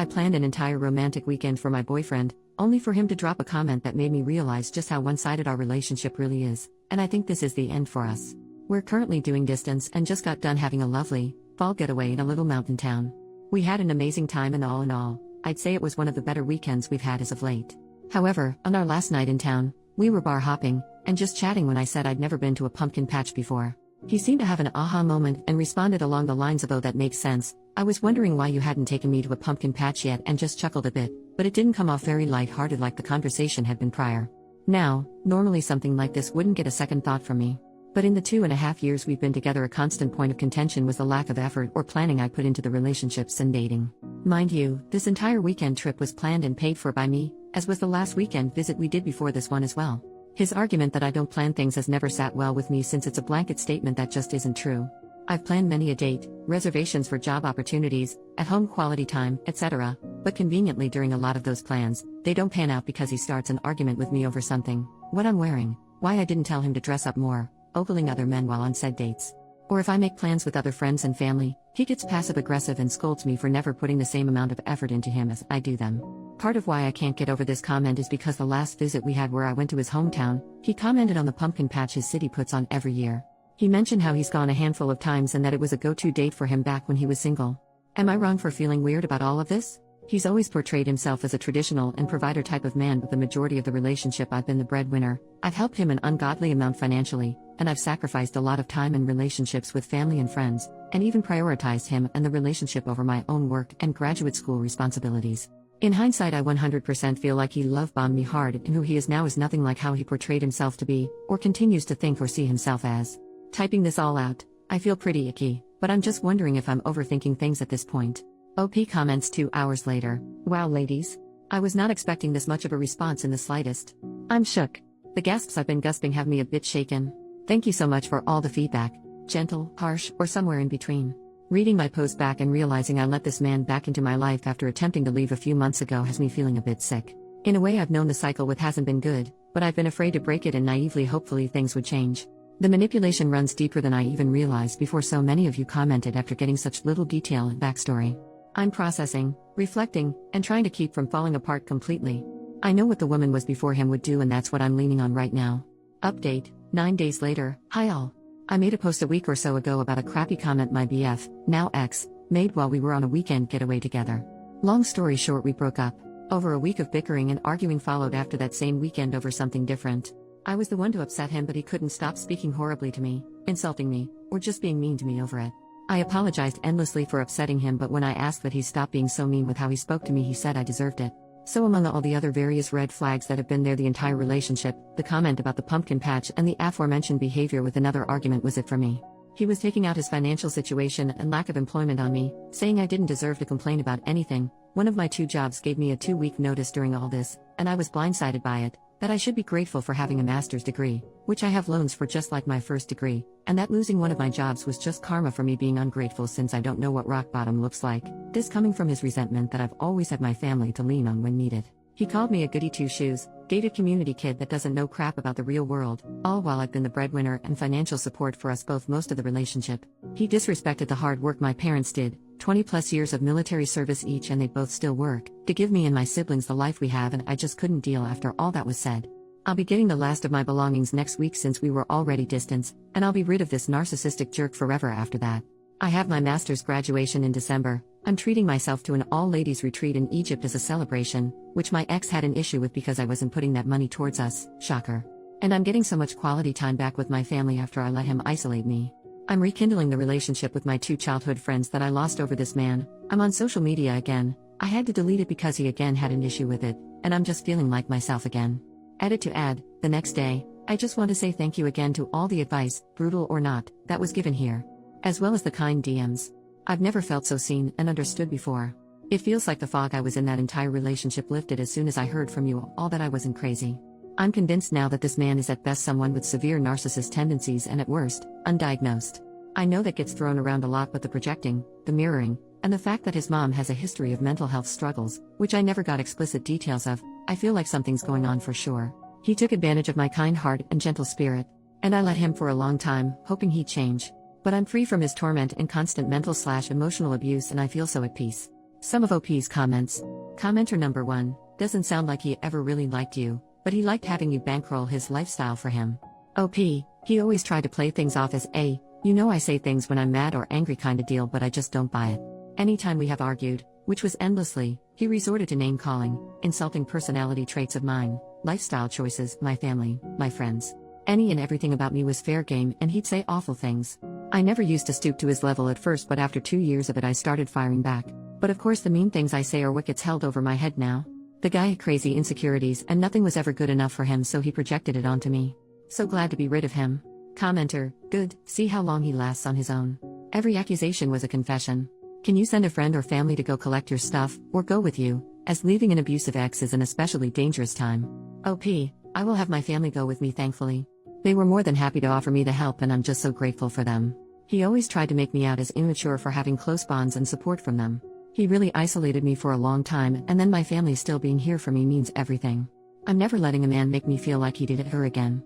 I planned an entire romantic weekend for my boyfriend, only for him to drop a comment that made me realize just how one-sided our relationship really is, and I think this is the end for us. We're currently doing distance and just got done having a lovely, fall getaway in a little mountain town. We had an amazing time and all in all, I'd say it was one of the better weekends we've had as of late. However, on our last night in town, we were bar hopping, and just chatting when I said I'd never been to a pumpkin patch before. He seemed to have an aha moment and responded along the lines of, "Oh, that makes sense. I was wondering why you hadn't taken me to a pumpkin patch yet," and just chuckled a bit, but it didn't come off very light-hearted like the conversation had been prior. Now, normally something like this wouldn't get a second thought from me. But in the 2.5 years we've been together, a constant point of contention was the lack of effort or planning I put into the relationships and dating. Mind you, this entire weekend trip was planned and paid for by me, as was the last weekend visit we did before this one as well. His argument that I don't plan things has never sat well with me, since it's a blanket statement that just isn't true. I've planned many a date, reservations for job opportunities, at-home quality time, etc., but conveniently during a lot of those plans, they don't pan out because he starts an argument with me over something: what I'm wearing, why I didn't tell him to dress up more, ogling other men while on said dates. Or if I make plans with other friends and family, he gets passive-aggressive and scolds me for never putting the same amount of effort into him as I do them. Part of why I can't get over this comment is because the last visit we had where I went to his hometown, he commented on the pumpkin patch his city puts on every year. He mentioned how he's gone a handful of times and that it was a go-to date for him back when he was single. Am I wrong for feeling weird about all of this? He's always portrayed himself as a traditional and provider type of man, but the majority of the relationship I've been the breadwinner. I've helped him an ungodly amount financially, and I've sacrificed a lot of time in relationships with family and friends, and even prioritized him and the relationship over my own work and graduate school responsibilities. In hindsight, I 100% feel like he love-bombed me hard, and who he is now is nothing like how he portrayed himself to be, or continues to think or see himself as. Typing this all out, I feel pretty icky, but I'm just wondering if I'm overthinking things at this point. OP comments 2 hours later. Wow, ladies. I was not expecting this much of a response in the slightest. I'm shook. The gasps I've been gasping have me a bit shaken. Thank you so much for all the feedback. Gentle, harsh, or somewhere in between. Reading my post back and realizing I let this man back into my life after attempting to leave a few months ago has me feeling a bit sick. In a way, I've known the cycle with hasn't been good, but I've been afraid to break it and naively hopefully things would change. The manipulation runs deeper than I even realized before so many of you commented after getting such little detail and backstory. I'm processing, reflecting, and trying to keep from falling apart completely. I know what the woman was before him would do, and that's what I'm leaning on right now. Update, 9 days later. Hi all. I made a post a week or so ago about a crappy comment my BF, now ex, made while we were on a weekend getaway together. Long story short, we broke up. Over a week of bickering and arguing followed after that same weekend over something different. I was the one to upset him, but he couldn't stop speaking horribly to me, insulting me, or just being mean to me over it. I apologized endlessly for upsetting him, but when I asked that he stop being so mean with how he spoke to me, he said I deserved it. So among all the other various red flags that have been there the entire relationship, the comment about the pumpkin patch and the aforementioned behavior with another argument was it for me. He was taking out his financial situation and lack of employment on me, saying I didn't deserve to complain about anything. One of my 2 jobs gave me a 2-week notice during all this, and I was blindsided by it. That I should be grateful for having a master's degree, which I have loans for just like my first degree, and that losing one of my jobs was just karma for me being ungrateful since I don't know what rock bottom looks like. This coming from his resentment that I've always had my family to lean on when needed. He called me a goody two-shoes, gated community kid that doesn't know crap about the real world, all while I've been the breadwinner and financial support for us both most of the relationship. He disrespected the hard work my parents did, 20+ years of military service each, and they both still work, to give me and my siblings the life we have, and I just couldn't deal after all that was said. I'll be getting the last of my belongings next week since we were already distanced, and I'll be rid of this narcissistic jerk forever after that. I have my master's graduation in December. I'm treating myself to an all-ladies retreat in Egypt as a celebration, which my ex had an issue with because I wasn't putting that money towards us, shocker. And I'm getting so much quality time back with my family after I let him isolate me. I'm rekindling the relationship with my 2 childhood friends that I lost over this man. I'm on social media again. I had to delete it because he again had an issue with it, and I'm just feeling like myself again. Edit to add, the next day, I just want to say thank you again to all the advice, brutal or not, that was given here. As well as the kind DMs. I've never felt so seen and understood before. It feels like the fog I was in that entire relationship lifted as soon as I heard from you all that I wasn't crazy. I'm convinced now that this man is at best someone with severe narcissist tendencies and at worst, undiagnosed. I know that gets thrown around a lot, but the projecting, the mirroring, and the fact that his mom has a history of mental health struggles, which I never got explicit details of, I feel like something's going on for sure. He took advantage of my kind heart and gentle spirit, and I let him for a long time, hoping he'd change. But I'm free from his torment and constant mental/emotional abuse, and I feel so at peace. Some of OP's comments. Commenter number 1, doesn't sound like he ever really liked you, but he liked having you bankroll his lifestyle for him. OP, he always tried to play things off as a, you know I say things when I'm mad or angry kinda deal, but I just don't buy it. Anytime we have argued, which was endlessly, he resorted to name calling, insulting personality traits of mine, lifestyle choices, my family, my friends. Any and everything about me was fair game, and he'd say awful things. I never used to stoop to his level at first, but after 2 years of it I started firing back. But of course the mean things I say are what gets held over my head now. The guy had crazy insecurities and nothing was ever good enough for him, so he projected it onto me. So glad to be rid of him. Commenter, good, see how long he lasts on his own. Every accusation was a confession. Can you send a friend or family to go collect your stuff, or go with you, as leaving an abusive ex is an especially dangerous time. OP, I will have my family go with me thankfully. They were more than happy to offer me the help and I'm just so grateful for them. He always tried to make me out as immature for having close bonds and support from them. He really isolated me for a long time, and then my family still being here for me means everything. I'm never letting a man make me feel like he did it her again.